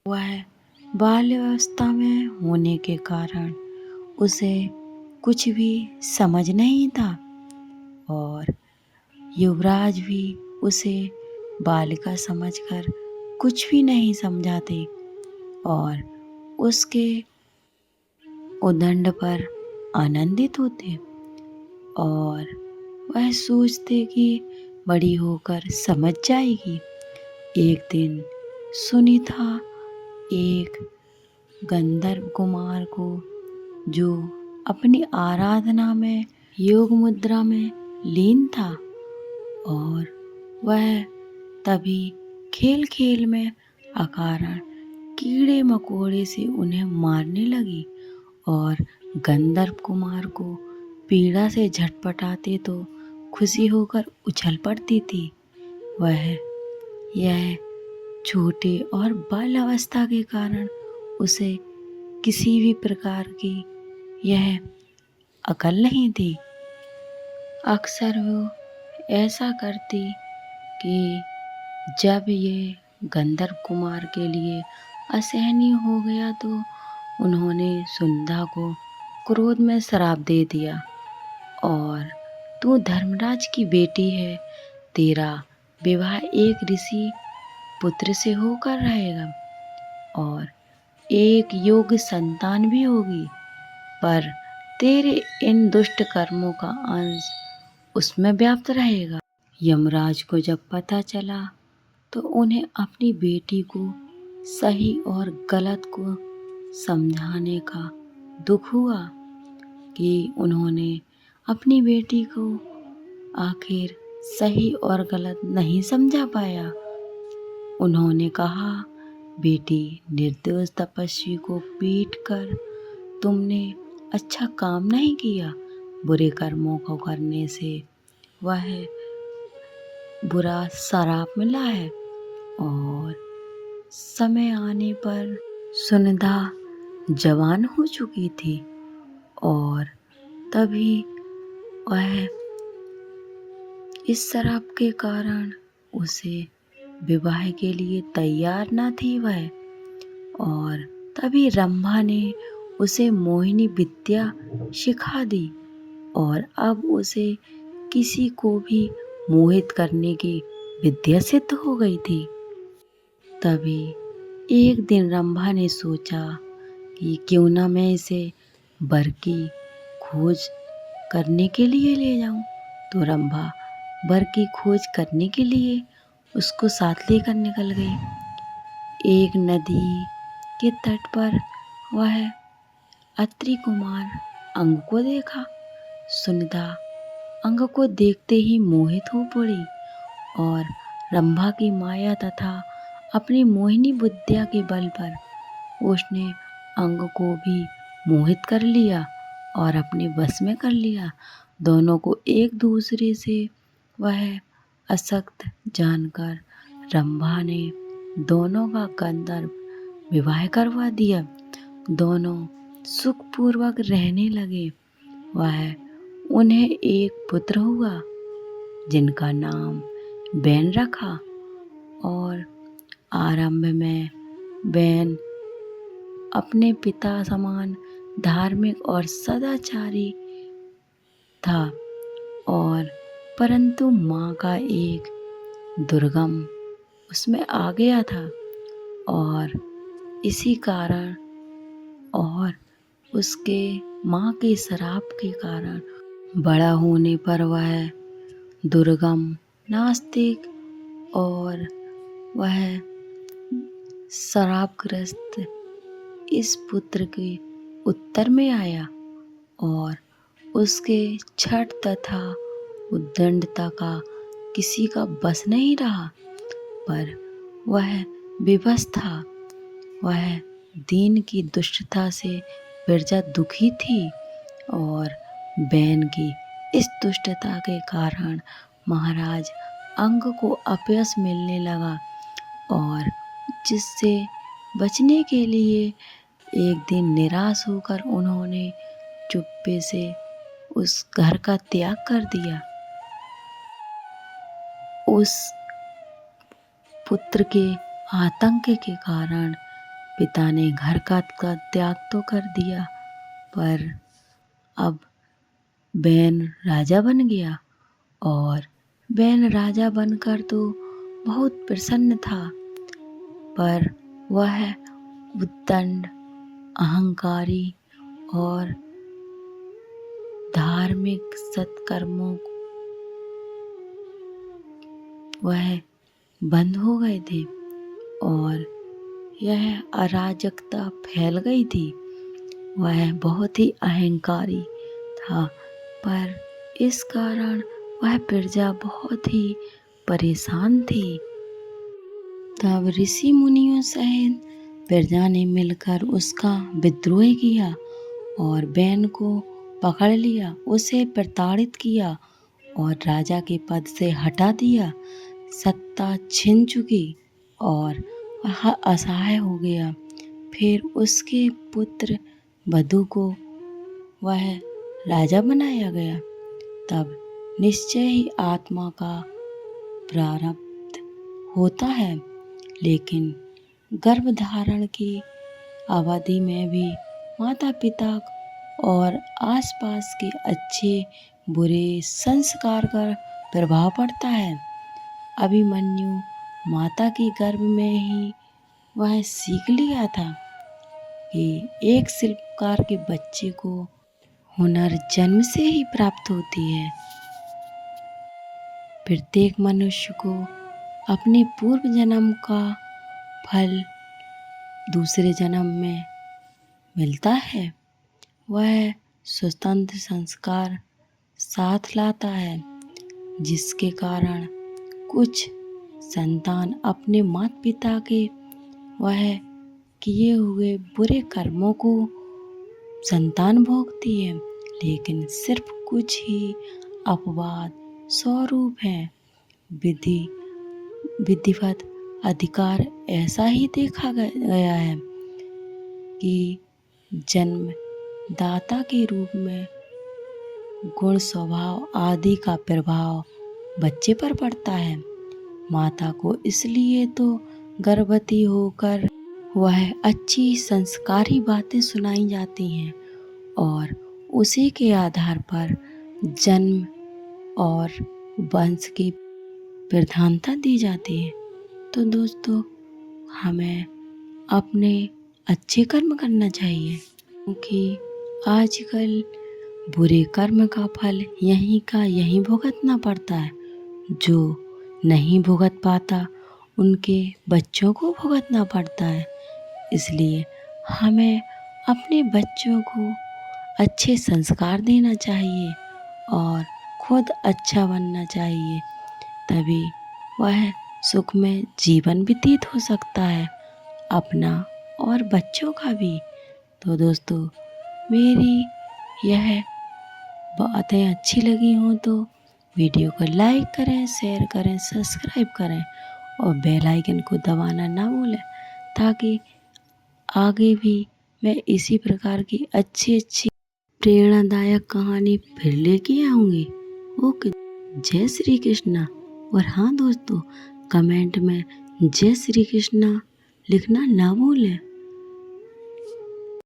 वह बाल्यावस्था में होने के कारण उसे कुछ भी समझ नहीं था और युवराज भी उसे बालिका समझकर कुछ भी नहीं समझाते और उसके उद्दंड पर आनंदित होते और वह सोचते कि बड़ी होकर समझ जाएगी। एक दिन सुनीता एक गंधर्व कुमार को, जो अपनी आराधना में योग मुद्रा में लीन था, और वह तभी खेल खेल में अकारण कीड़े मकोड़े से उन्हें मारने लगी और गंधर्व कुमार को पीड़ा से झटपटाते तो खुशी होकर उछल पड़ती थी। वह यह छोटे और बाल अवस्था के कारण उसे किसी भी प्रकार की यह अकल नहीं थी। अक्सर वो ऐसा करती कि जब ये गंधर्व कुमार के लिए असहनीय हो गया तो उन्होंने सुंधा को क्रोध में श्राप दे दिया और तू धर्मराज की बेटी है, तेरा विवाह एक ऋषि पुत्र से होकर रहेगा और एक योग्य संतान भी होगी, पर तेरे इन दुष्ट कर्मों का अंश उसमें व्याप्त रहेगा। यमराज को जब पता चला तो उन्हें अपनी बेटी को सही और गलत को समझाने का दुख हुआ कि उन्होंने अपनी बेटी को आखिर सही और गलत नहीं समझा पाया। उन्होंने कहा, बेटी, निर्दोष तपस्वी को पीट कर तुमने अच्छा काम नहीं किया। बुरे कर्मों को करने से वह बुरा श्राप मिला है और समय आने पर सुनिधा जवान हो चुकी थी और तभी वह इस श्राप के कारण उसे विवाह के लिए तैयार न थी वह, और तभी रंभा ने उसे मोहिनी विद्या सिखा दी और अब उसे किसी को भी मोहित करने की विद्या सिद्ध हो गई थी। तभी एक दिन रंभा ने सोचा कि क्यों ना मैं इसे वर की खोज करने के लिए ले जाऊं। तो रंभा वर की खोज करने के लिए उसको साथ लेकर निकल गई। एक नदी के तट पर वह अत्रि कुमार अंग को देखा। सुनिधा अंग को देखते ही मोहित हो पड़ी और रंभा की माया तथा अपनी मोहिनी विद्या के बल पर उसने अंग को भी मोहित कर लिया और अपने वश में कर लिया। दोनों को एक दूसरे से वह असक्त जानकर रंभा ने दोनों का गंधर्व विवाह करवा दिया। दोनों सुखपूर्वक रहने लगे। वह उन्हें एक पुत्र हुआ जिनका नाम बैन रखा और आरंभ में बैन अपने पिता समान धार्मिक और सदाचारी था, और परंतु माँ का एक दुर्गम उसमें आ गया था और इसी कारण और उसके माँ के श्राप के कारण बड़ा होने पर वह दुर्गम, नास्तिक और वह श्रापग्रस्त इस पुत्र के उत्तर में आया और उसके छठ तथा उद्दंडता का किसी का बस नहीं रहा, पर वह विवश था। वह दीन की दुष्टता से प्रजा दुखी थी और बैन की इस दुष्टता के कारण महाराज अंग को अपयश मिलने लगा और जिससे बचने के लिए एक दिन निराश होकर उन्होंने चुप्पे से उस घर का त्याग कर दिया। उस पुत्र के आतंक के कारण पिता ने घर का त्याग तो कर दिया, पर अब बैन राजा बन गया। और बैन राजा बनकर तो बहुत प्रसन्न था, पर वह उद्दंड, अहंकारी और धार्मिक सत्कर्मों वह बंद हो गए थे और यह अराजकता फैल गई थी। वह बहुत ही अहंकारी था, पर इस कारण वह प्रजा बहुत ही परेशान थी। तब ऋषि मुनियों सहित प्रजा ने मिलकर उसका विद्रोह किया और बैन को पकड़ लिया, उसे प्रताड़ित किया और राजा के पद से हटा दिया। सत्ता छिन चुकी और वह असहाय हो गया। फिर उसके पुत्र बधु को वह राजा बनाया गया। तब निश्चय ही आत्मा का प्रारब्ध होता है, लेकिन गर्भधारण की अवधि में भी माता पिता और आसपास के अच्छे बुरे संस्कार का प्रभाव पड़ता है। अभिमन्यु माता के गर्भ में ही वह सीख लिया था कि एक शिल्पकार के बच्चे को हुनर जन्म से ही प्राप्त होती है। प्रत्येक मनुष्य को अपने पूर्व जन्म का फल दूसरे जन्म में मिलता है। वह स्वतंत्र संस्कार साथ लाता है, जिसके कारण कुछ संतान अपने माता पिता के वह किए हुए बुरे कर्मों को संतान भोगती है, लेकिन सिर्फ कुछ ही अपवाद स्वरूप हैं। विधिवत अधिकार ऐसा ही देखा गया है कि जन्मदाता के रूप में गुण, स्वभाव आदि का प्रभाव बच्चे पर पड़ता है। माता को इसलिए तो गर्भवती होकर वह अच्छी संस्कारी बातें सुनाई जाती हैं और उसी के आधार पर जन्म और वंश की प्रधानता दी जाती है। तो दोस्तों, हमें अपने अच्छे कर्म करना चाहिए, क्योंकि आजकल बुरे कर्म का फल यहीं का यहीं भुगतना पड़ता है। जो नहीं भुगत पाता उनके बच्चों को भुगतना पड़ता है। इसलिए हमें अपने बच्चों को अच्छे संस्कार देना चाहिए और खुद अच्छा बनना चाहिए, तभी वह सुख में जीवन व्यतीत हो सकता है, अपना और बच्चों का भी। तो दोस्तों, मेरी यह बातें अच्छी लगी हों तो वीडियो को लाइक करें, शेयर करें, सब्सक्राइब करें और बेल आइकन को दबाना ना भूलें, ताकि आगे भी मैं इसी प्रकार की अच्छी अच्छी प्रेरणादायक कहानी फिर लेके आऊँगी। ओके, जय श्री कृष्णा। और हाँ दोस्तों, कमेंट में जय श्री कृष्णा लिखना ना भूलें।